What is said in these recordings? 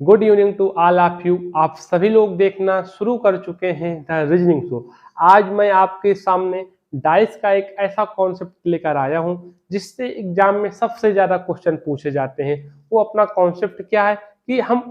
Good evening to all of you. आप सभी लोग देखना शुरू कर चुके हैं द रीजनिंग शो। आज मैं आपके सामने डाइस का एक ऐसा कॉन्सेप्ट लेकर आया हूं जिससे एग्जाम में सबसे ज्यादा क्वेश्चन पूछे जाते हैं। वो अपना कॉन्सेप्ट क्या है कि हम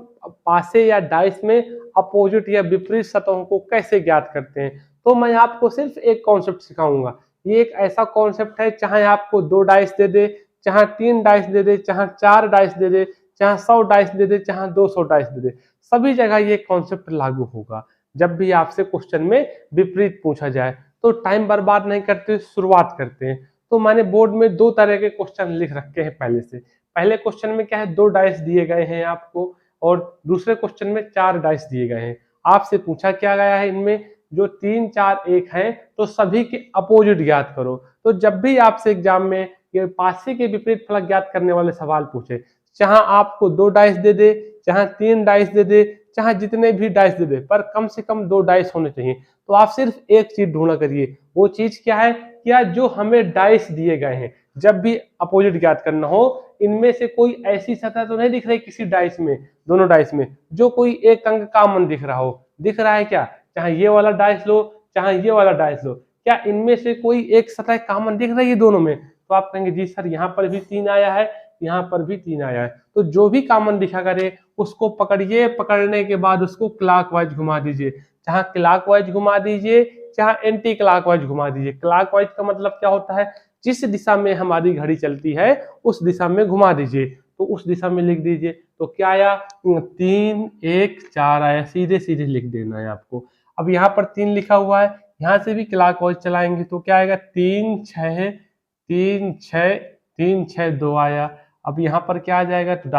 पासे या डाइस में अपोजिट या विपरीत सतहों को कैसे ज्ञात करते हैं। तो मैं आपको सिर्फ एक कॉन्सेप्ट सिखाऊंगा। ये एक ऐसा कॉन्सेप्ट है, चाहे आपको 2 डाइस दे दे, चाहे 3 डाइस दे दे, चाहे 4 डाइस दे दे, चाहे 100 डाइस दे दे, चाहे 200 डाइस दे दे, सभी जगह ये कॉन्सेप्ट लागू होगा। जब भी आपसे क्वेश्चन में विपरीत पूछा जाए तो टाइम बर्बाद नहीं करते, शुरुआत करते हैं। तो मैंने बोर्ड में 2 तरह के क्वेश्चन लिख रखे हैं पहले से। पहले क्वेश्चन में क्या है, 2 डाइस दिए गए हैं आपको, और दूसरे क्वेश्चन में 4 डाइस दिए गए हैं। आपसे पूछा क्या गया है, इनमें जो 3, 4, 1 है तो सभी के अपोजिट ज्ञात करो। तो जब भी आपसे एग्जाम में ये पासे के विपरीत फलक ज्ञात करने वाले सवाल पूछे, चाहे आपको 2 डाइस दे दे, चाहे 3 डाइस दे दे, चाहे जितने भी डाइस दे दे, पर कम से कम 2 डाइस होने चाहिए। तो आप सिर्फ एक चीज ढूंढा करिए, वो चीज क्या है, क्या जो हमें डाइस दिए गए हैं, जब भी अपोजिट ज्ञात करना हो, इनमें से कोई ऐसी सतह तो नहीं दिख रही किसी डाइस में, दोनों डाइस में, जो कोई एक अंक कॉमन दिख रहा हो। दिख रहा है क्या? चाहे ये वाला डाइस लो, चाहे ये वाला डाइस लो, क्या इनमें से कोई एक सतह कॉमन दिख रही है दोनों में? तो आप कहेंगे जी सर, यहाँ पर भी 3 आया है, यहाँ पर भी 3 आया है। तो जो भी कॉमन दिखा करे उसको पकड़िए, पकड़ने के बाद उसको क्लॉकवाइज घुमा दीजिए। चाहे क्लॉकवाइज घुमा दीजिए, चाहे एंटी क्लॉकवाइज घुमा दीजिए। क्लॉकवाइज का मतलब क्या होता है, जिस दिशा में हमारी घड़ी चलती है उस दिशा में घुमा दीजिए। तो उस दिशा में लिख दीजिए। तो क्या आया, 3, 1, 4 आया। सीधे सीधे लिख देना है आपको। अब यहाँ पर 3 लिखा हुआ है, यहाँ से भी क्लॉकवाइज चलाएंगे तो क्या आएगा, 3, 6, 3, 6, 3, 6, 2 आया। अब यहाँ पर क्या आ जाएगा, तो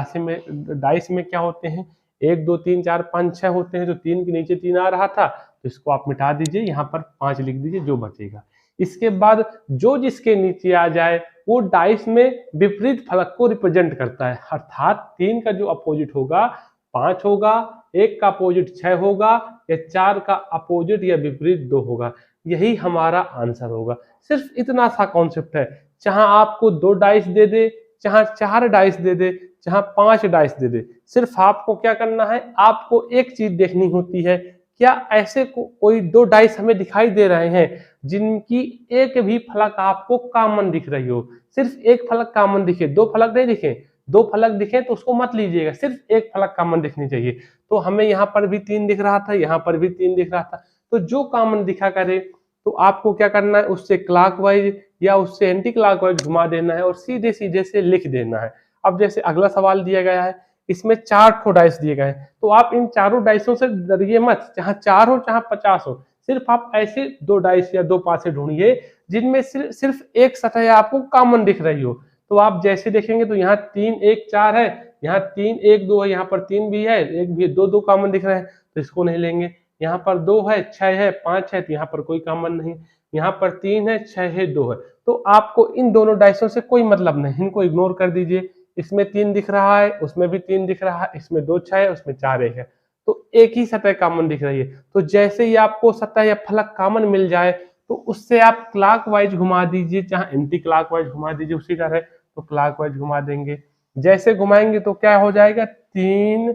डाइस में क्या होते हैं, 1, 2, 3, 4, 5, 6 होते हैं। तो 3 के नीचे 3 आ रहा था तो इसको आप मिटा दीजिए, यहाँ पर 5 लिख दीजिए, जो बचेगा। इसके बाद जो जिसके नीचे आ जाए वो डाइस में विपरीत फलक को रिप्रेजेंट करता है। अर्थात 3 का जो अपोजिट होगा 5 होगा, 1 का अपोजिट 6 होगा, या 4 का अपोजिट या विपरीत 2 होगा। यही हमारा आंसर होगा। सिर्फ इतना सा कॉन्सेप्ट है। चाहे आपको 2 डाइस दे दे, चाहे 4 डाइस दे दे, चाहे 5 डाइस दे दे, सिर्फ आपको क्या करना है, आपको एक चीज देखनी होती है, क्या ऐसे कोई 2 डाइस हमें दिखाई दे रहे हैं जिनकी एक भी फलक आपको कॉमन दिख रही हो। सिर्फ एक फलक कॉमन दिखे, 2 फलक नहीं दिखे। 2 फलक दिखे तो उसको मत लीजिएगा, सिर्फ एक फलक कॉमन दिखनी चाहिए। तो हमें यहाँ पर भी 3 दिख रहा था, यहाँ पर भी 3 दिख रहा था। तो जो कॉमन दिखा करे तो आपको क्या करना है, उससे क्लॉकवाइज या उससे एंटी क्लॉकवाइज घुमा देना है और सीधे सीधे से लिख देना है। अब जैसे अगला सवाल दिया गया है, इसमें 4 ठो डाइस दिए गए हैं, तो आप इन चारों डाइसों से डरिए मत, चाहे 4 हो चाहे 50 हो। सिर्फ आप ऐसे 2 डाइस या 2 पासे ढूंढिए जिनमें सिर्फ एक सतह आपको कॉमन दिख रही हो। तो आप जैसे देखेंगे तो यहाँ 3, 1, 4 है, यहाँ 3, 1, 2 है, यहाँ पर 3 भी है, 1 भी है, 2, 2 कॉमन दिख रहे हैं तो इसको नहीं लेंगे। यहाँ पर 2 है, 6 है, 5 है, तो यहाँ पर कोई कॉमन नहीं। यहाँ पर 3 है, 6 है, 2 है। तो आपको इन दोनों डाइसों से कोई मतलब नहीं, इनको इग्नोर कर दीजिए। इसमें 3 दिख रहा है, उसमें भी 3 दिख रहा है, इसमें 2 6 है, उसमें 4 1 है, तो एक ही सतह कॉमन दिख रही है। तो जैसे ही आपको सतह या फलक कॉमन मिल जाए तो उससे आप क्लॉकवाइज घुमा दीजिए, चाहे एंटी क्लॉकवाइज घुमा दीजिए उसी तरह। तो क्लॉकवाइज घुमा देंगे, जैसे घुमाएंगे तो क्या हो जाएगा, 3,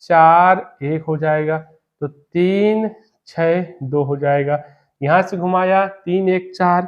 4, 1 हो जाएगा। तो 3, 6, 2 हो जाएगा। यहाँ से घुमाया 3, 1, 4,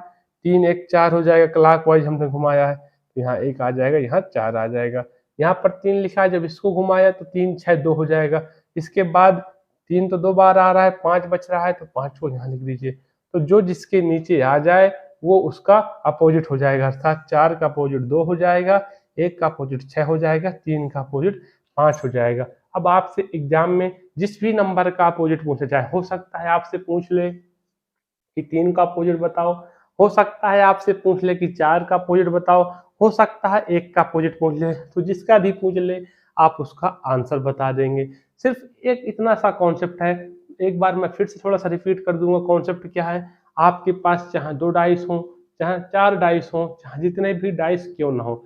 3, 1, 4 हो जाएगा, क्लॉकवाइज हमने घुमाया है। यहाँ 1 आ जाएगा, यहाँ 4 आ जाएगा। यहाँ पर 3 लिखा है, जब इसको घुमाया तो 3, 6, 2 हो जाएगा। इसके बाद 3 तो 2 बार आ रहा है, 5 बच रहा है, तो 5 को यहाँ लिख दीजिए। तो जो जिसके नीचे आ जाए वो उसका अपोजिट हो जाएगा। अर्थात 4 का अपोजिट 2 हो जाएगा, 1 का अपोजिट 6 हो जाएगा, 3 का अपोजिट 5 हो जाएगा। अब आपसे एग्जाम में जिस भी नंबर का अपोजिट पूछा जाए, हो सकता है आपसे पूछ ले कि 3 का अपोजिट बताओ, हो सकता है आपसे पूछ ले कि 4 का अपोजिट बताओ, हो सकता है 1 का अपोजिट पूछ ले, तो जिसका भी पूछ ले आप उसका आंसर बता देंगे। सिर्फ एक इतना सा कॉन्सेप्ट है। एक बार मैं फिर से थोड़ा सा रिपीट कर दूंगा, कॉन्सेप्ट क्या है। आपके पास चाहे 2 डाइस हो, चाहे 4 डाइस हो, चाहे जितने भी डाइस क्यों ना हो,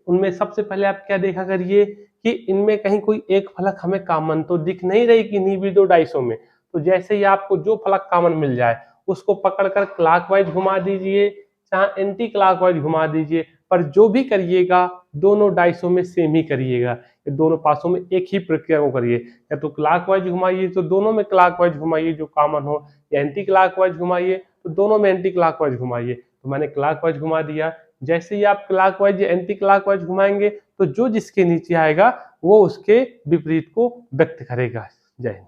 उनमें सबसे पहले आप क्या देखा करिए कि इनमें कहीं कोई एक फलक हमें कॉमन तो दिख नहीं रही कि इन्हीं भी 2 डाइसों में। तो जैसे ही आपको जो फलक कॉमन मिल जाए उसको पकड़कर क्लॉकवाइज घुमा दीजिए, चाहे एंटी क्लॉकवाइज घुमा दीजिए, पर जो भी करिएगा दोनों डाइसों में सेम ही करिएगा। ये दोनों पासों में एक ही प्रक्रिया को करिए, या तो क्लॉकवाइज घुमाइए तो दोनों में क्लॉकवाइज घुमाइए जो कॉमन हो, या एंटी क्लॉकवाइज घुमाइए तो दोनों में एंटी क्लॉकवाइज घुमाइए। तो मैंने क्लॉकवाइज घुमा दिया। जैसे ही आप क्लॉकवाइज या एंटी क्लॉकवाइज घुमाएंगे तो जो जिसके नीचे आएगा वो उसके विपरीत को व्यक्त करेगा। जय हिंद।